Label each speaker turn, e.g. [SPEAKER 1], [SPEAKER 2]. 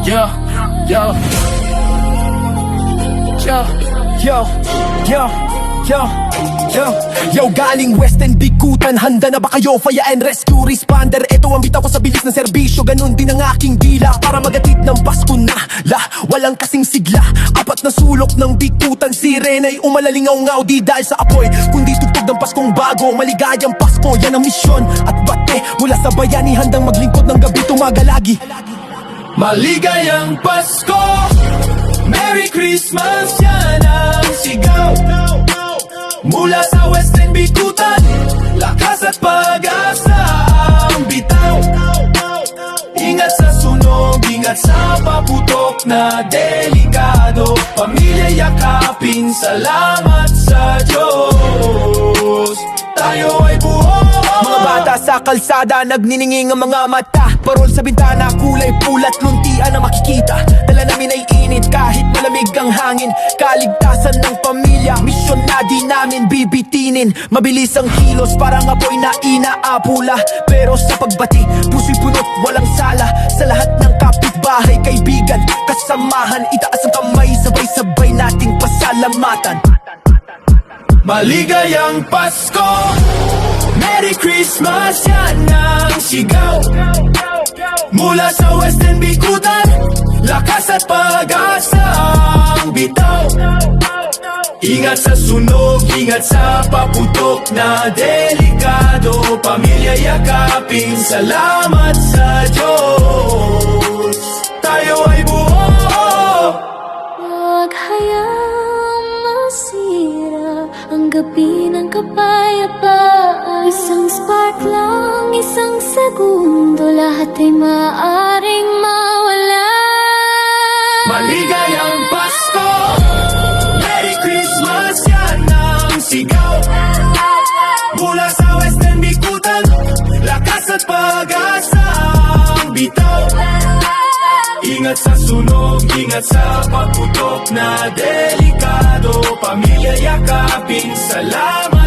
[SPEAKER 1] Yo, yo, yo, yo, yo, yo, yo.
[SPEAKER 2] Yo, galing West End Bikutan, handa na ba kayo? Fire and Rescue Responder. Ito ang bitaw ko sa bilis ng serbisyo. Ganun din ang aking dila para magatid ng Pasko na walang kasing sigla. Apat na sulok ng Bikutan, sirena'y umalalingaw-ngaw. Di dahil sa apoy, kundi tugtog ng Paskong bago. Maligayang Pasko, yan ang misyon. At bate mula sa bayani, handang maglingkod ng gabi tumagalagi.
[SPEAKER 1] Maligayang Pasko, Merry Christmas, yan ang sigaw. Mula sa West End Bikutan, lakas at pag-asa ang bitaw. Ingat sa sunog, ingat sa paputok na delikado. Pamilya yakapin, salamat sa Diyos. Tayo ay buo.
[SPEAKER 2] Mga bata sa kalsada, nagnininging ang mga mata. Parol sa bintana, kulay pulat, luntian na makikita. Dala namin ay init kahit malamig ang hangin. Kaligtasan ng pamilya, misyon na di namin bibitinin. Mabilis ang kilos, parang apoy na inaapula. Pero sa pagbati, puso'y punot, walang sala. Sa lahat ng kapitbahay, kaibigan, kasamahan. Itaas ang kamay, sabay-sabay nating pasalamatan.
[SPEAKER 1] Maligayang Pasko, Merry Christmas, yan ang sigaw. Mula sa West End Bikutan, lakas at pag-asa ang bitaw. Ingat sa sunog, ingat sa paputok na delikado. Pamilya yakapin, salamat sa Diyos. Tayo ay buo.
[SPEAKER 3] Huwag hayaang masira ang gabi ng kapayapaan. Isang spark lang, isang segundo, lahat ay maaaring mawala.
[SPEAKER 1] Maligayang Pasko, Merry Christmas, yan ang sigaw. Mula sa West End Bikutan, lakas at pag-asa ang bitaw. Ingat sa sunog, ingat sa paputok na delikado. Pamilya yakapin, salamat